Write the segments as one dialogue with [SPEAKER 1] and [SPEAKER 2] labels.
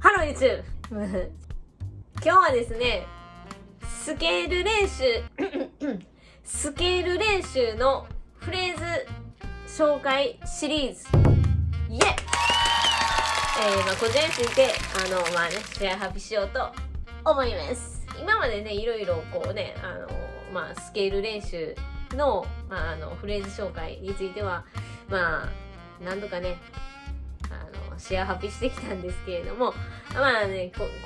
[SPEAKER 1] ハロー YouTube 今日はですね、スケール練習のフレーズ紹介シリーズイエッ、こちらについてシェア発表しようと思います。今までね、いろいろこうね、スケール練習の、フレーズ紹介については何度かねシェア発表してきたんですけれども、今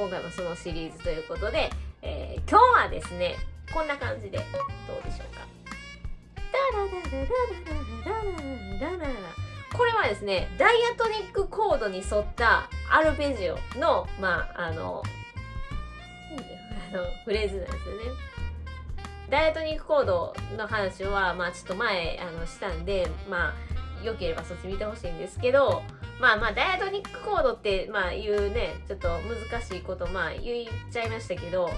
[SPEAKER 1] 回もそのシリーズということで、今日はですね、こんな感じでどうでしょうか。これはですね、ダイアトニックコードに沿ったアルペジオのフレーズなんですよね。ダイアトニックコードの話はちょっと前したんで、よければそっち見てほしいんですけど、ダイアトニックコードっていうね、ちょっと難しいこと言っちゃいましたけど、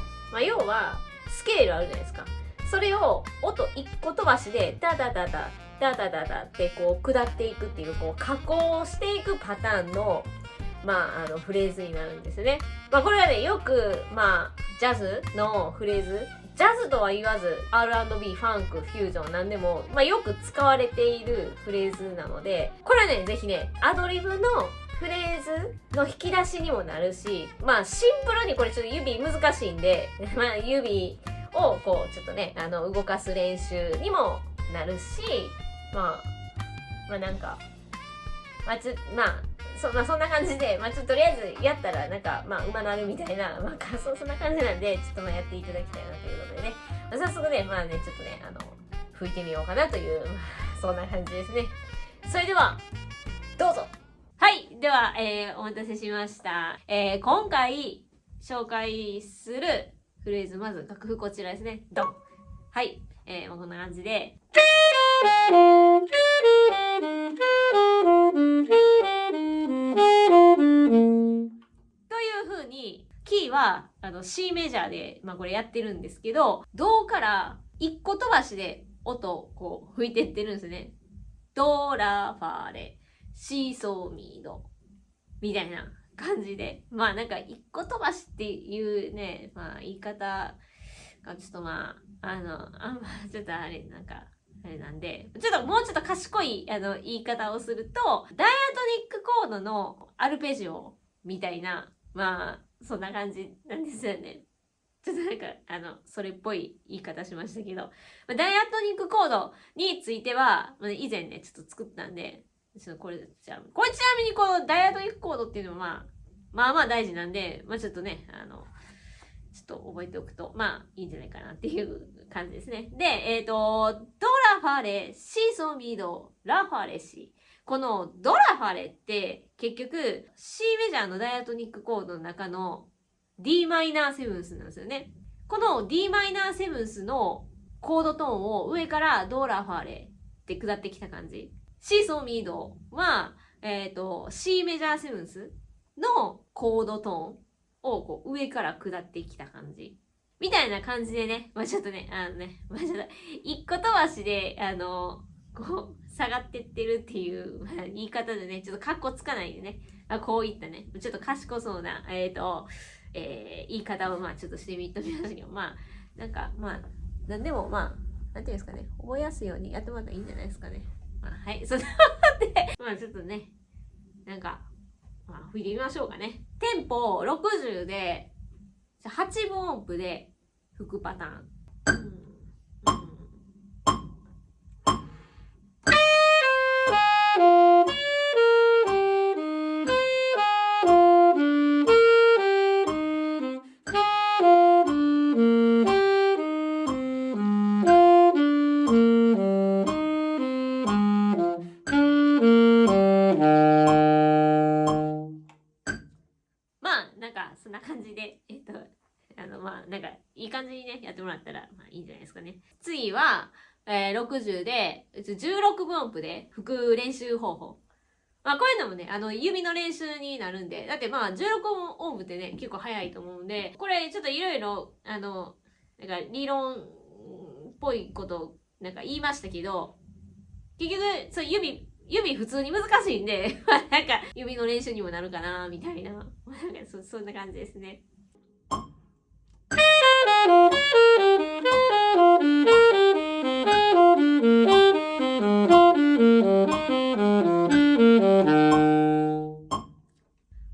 [SPEAKER 1] 要はスケールあるじゃないですか。それを音一個飛ばしでダダダダダダダダってこう下っていくっていう、こう加工していくパターンのフレーズになるんですよね。これはね、よくジャズのフレーズ、ジャズとは言わず R&B、ファンク、フュージョンなんでも、よく使われているフレーズなので、これはね、ぜひね、アドリブのフレーズの引き出しにもなるし、シンプルにこれちょっと指難しいんで、指をこうちょっとね、動かす練習にもなるし、そんな感じで、ちょっととりあえずやったら馬なるみたいな、そんな感じなんで、ちょっとやっていただきたいなということでね、早速ね、ちょっとね、吹いてみようかなという、そんな感じですね。それでは、どうぞ。はい、では、お待たせしました。今回紹介するフレーズ、まず楽譜こちらですね。ドン。はい、こんな感じで。キーはC メジャーで、これやってるんですけど、ドから1個飛ばしで音をこう吹いてってるんですね。ドラファレシソミドみたいな感じで、1個飛ばしっていうね、言い方がちょっとちょっとあれなんで、もうちょっと賢い言い方をすると、ダイアトニックコードのアルペジオみたいな、そんな感じなんですよね。ちょっとそれっぽい言い方しましたけど、ダイアトニックコードについては、以前ね、ちょっと作ったんで、これちなみにこのダイアトニックコードっていうのは大事なんで、ちょっとね、ちょっと覚えておくと、いいんじゃないかなっていう感じですね。で、ドラファレ、シソミド、ラファレシ。このドラファレって結局 C メジャーのダイアトニックコードの中の d マイナーセブンスなんですよね。この d マイナーセブンスのコードトーンを上からドラファレって下ってきた感じ。シソミドは、C メジャーセブンスのコードトーンをこう上から下ってきた感じ。みたいな感じでね、ちょっとね、一個飛ばしで、こう、下がってってるっていう、言い方でね、ちょっとカッコつかないでね、こういったね、ちょっと賢そうな、言い方をちょっとしてみましたけど、なんでもなんていうんですかね、覚えやすいようにやってもらったらいいんじゃないですかね。はい、そんなことで、ちょっとね、吹いてみましょうかね。テンポ60で、8分音符で吹くパターン。そんな感じで、いい感じにね、やってもらったら、いいんじゃないですかね。次は、60で、16分音符で吹く練習方法。こういうのもね、指の練習になるんで、だって16音符ってね、結構早いと思うんで、これちょっといろいろ、理論っぽいこと、言いましたけど、結局、そう指指普通に難しいんで、なんか指の練習にもなるかな、みたいな。なんかそんな感じですね。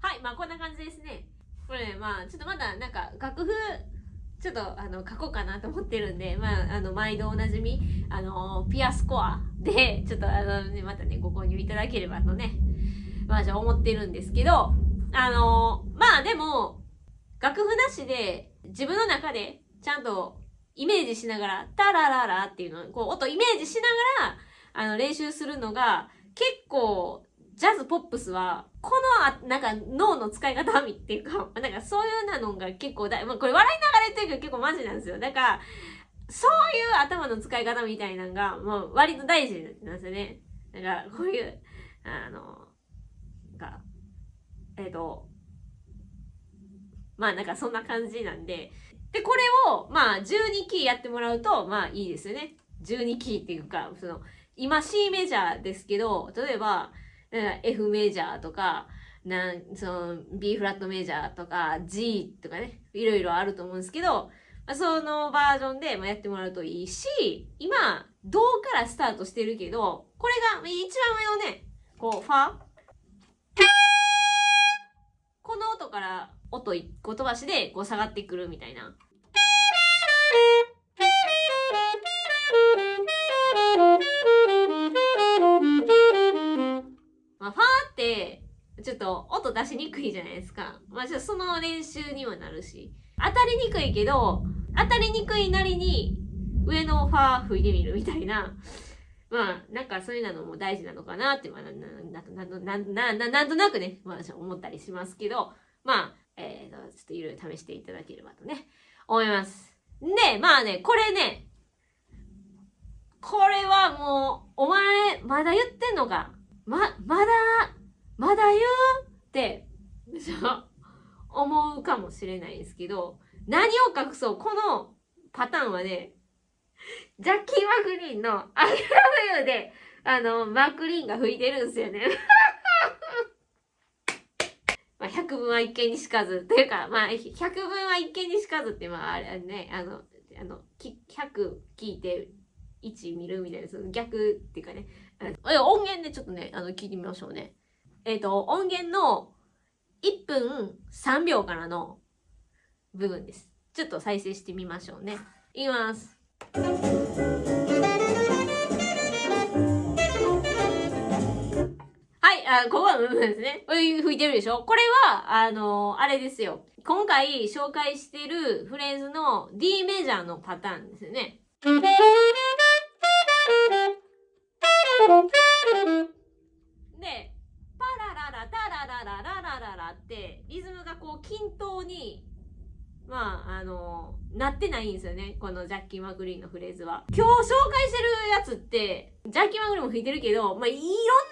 [SPEAKER 1] はい、まあこんな感じですね。これね、まあちょっとまだなんか楽譜、ちょっと書こうかなと思ってるんで、まあ毎度おなじみ、ピアスコアで、ちょっとまたね、ご購入いただければとね、まあじゃあ思ってるんですけど、まあでも、楽譜なしで、自分の中で、ちゃんとイメージしながら、タラララっていうのを、こう、音イメージしながら、練習するのが、結構、ジャズポップスは、この、なんか、脳の使い方っていうか、なんか、そういうのが結構まあ、これ笑いながら言ってるけど結構マジなんですよ。だから、そういう頭の使い方みたいなのが、もう、割と大事なんですよね。だから、こういう、まあなんかそんな感じなんで、で、これを、まあ12キーやってもらうと、まあいいですよね。12キーっていうか、今 C メジャーですけど、例えば、F メジャーとか、B フラットメジャーとか、G とかね、いろいろあると思うんですけど、まあ、そのバージョンでやってもらうといいし、今、ドからスタートしてるけど、これが一番上のね、こう、ファこの音から音1個飛ばしでこう下がってくるみたいな。まあ、ファーってちょっと音出しにくいじゃないですか。まあ、ちょっとその練習にはなるし。当たりにくいけど、当たりにくいなりに上のファー吹いてみるみたいな。まあ、なんかそういうのも大事なのかなって、まあ、なんとなくね、まあ、思ったりしますけど、まあ、ちょっといろいろ試していただければとね、思います。で、まあね、これね、これはもう、お前、まだ言ってんのかまだ言うって、思うかもしれないですけど、何を隠そう、このパターンはね、ジャッキー・マクリーンのI love you で、マクリーンが吹いてるんですよね。まあ、百聞は一見にしかず。というか、まあ、百聞は一見にしかずって、まあ、あれね、100聞いて1見るみたいな、その逆っていうかね。音源でちょっとね、聞いてみましょうね。音源の1分3秒からの部分です。ちょっと再生してみましょうね。いきます。はい、ここの部分ですね。吹いてるでしょ？これは、あれですよ。今回紹介してるフレーズの D メジャーのパターンですよね。で、パラララタラララララララってリズムがこう均等になってないんですよね。このジャッキー・マクリーンのフレーズは。今日紹介してるやつって、ジャッキー・マクリーンも吹いてるけど、まあ、いろん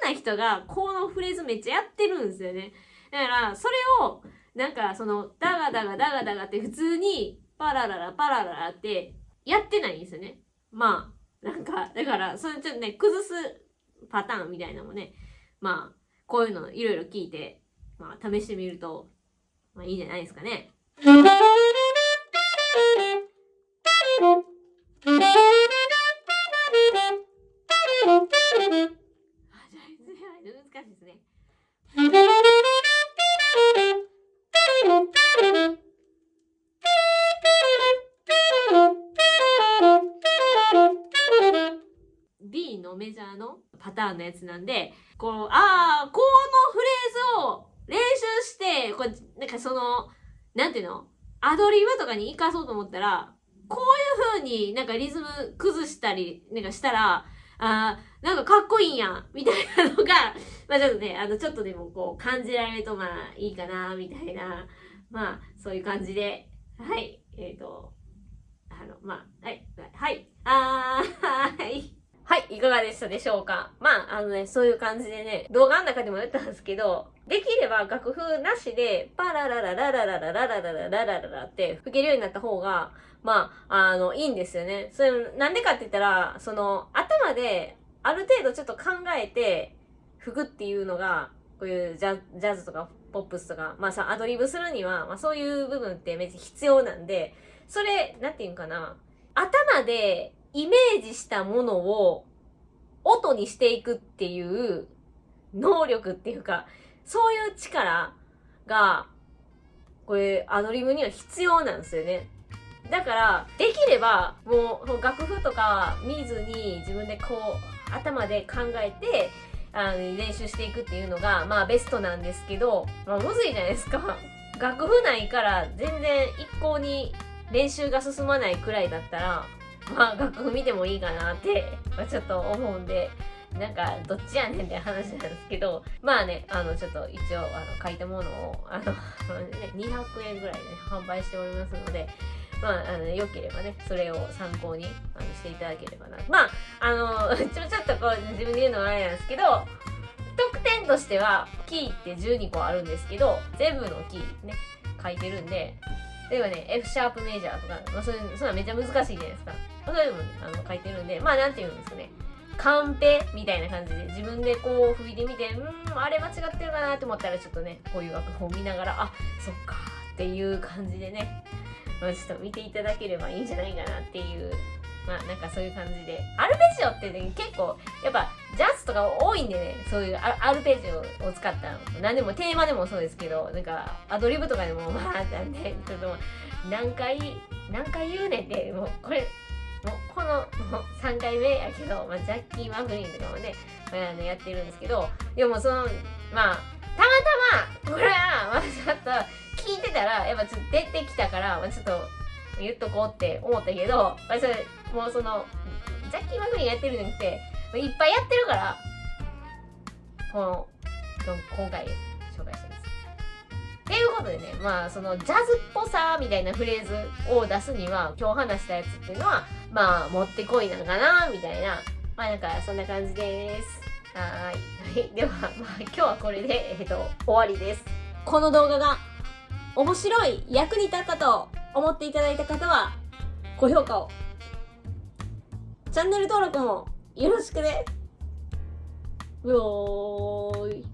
[SPEAKER 1] な人がこのフレーズめっちゃやってるんですよね。だから、それを、なんか、ダガダガダガダガって普通に、パラララパラララってやってないんですよね。まあ、なんか、だから、それちょっとね、崩すパターンみたいなのもね、まあ、こういうのいろいろ聞いて、まあ、試してみると、まあ、いいんじゃないですかね。難しいですね。B のメジャーのパターンのやつなんで、このフレーズを練習して、なんかなんていうの？アドリブとかに活かそうと思ったら、こういう風になんかリズム崩したり、なんかしたら、なんかかっこいいんや、みたいなのが、まあちょっとね、ちょっとでもこう感じられるとまあいいかな、みたいな、まあそういう感じで、はい、はい、はい、はい。はい、いかがでしたでしょうか？まあ、そういう感じでね、動画の中でも言ったんですけど、できれば楽譜なしで、パラララララララララララララララって吹けるようになった方が、まあ、いいんですよね。それ、なんでかって言ったら、頭で、ある程度ちょっと考えて、吹くっていうのが、こういうジャズとかポップスとか、まあさ、アドリブするには、まあそういう部分ってめっちゃ必要なんで、それ、なんていうんかな、頭でイメージしたものを音にしていくっていう能力っていうか、そういう力が、これアドリブには必要なんですよね。だから、できれば、もう楽譜とか見ずに自分でこう、頭で考えて、練習していくっていうのが、まあベストなんですけど、まあむずいじゃないですか。楽譜ないから全然一向に練習が進まないくらいだったら、まあ楽譜見てもいいかなって、まあ、ちょっと思うんで、なんかどっちやねんって話なんですけど、まあね、ちょっと一応書いたものを200円ぐらいで、ね、販売しておりますので、まあ、良ければね、それを参考にしていただければな。まあ、ちょっとこう自分で言うのはあれなんですけど、得点としては、キーって12個あるんですけど、全部のキーね、書いてるんで、例えばね、F シャープメジャーとか、まあ、そんなめっちゃ難しいじゃないですか。それでも、ね、書いてるんで、まあ、なんて言うんですかね。カンペみたいな感じで自分でこう吹いてみて、あれ間違ってるかなって思ったらちょっとね、こういう楽譜を見ながら、あ、そっかっていう感じでね、まあ、ちょっと見ていただければいいんじゃないかなっていう、まあなんかそういう感じで、アルペジオってね、結構やっぱジャズとか多いんでね、そういうアルペジオを使った何でもテーマでもそうですけど、なんかアドリブとかでもまあなんでちょっと何回言うねんって、もうこれもうこのもう3回目やけど、まあ、ジャッキー・マフリンとかもね、やってるんですけど、でもそのまあたまたまこれはまあちょっと聞いてたらやっぱちょっと出てきたから、まあ、ちょっと言っとこうって思ったけど、まあ、それもうそのジャッキー・マフリンやってるんじゃなくて、まあ、いっぱいやってるから今回紹介してます。っていうことでね、まあそのジャズっぽさみたいなフレーズを出すには、今日話したやつっていうのはまあもってこいなのかなみたいな、まあなんかそんな感じです。はい。では、まあ今日はこれで終わりです。この動画が面白い、役に立ったと思っていただいた方は高評価を、チャンネル登録もよろしくね。よーい。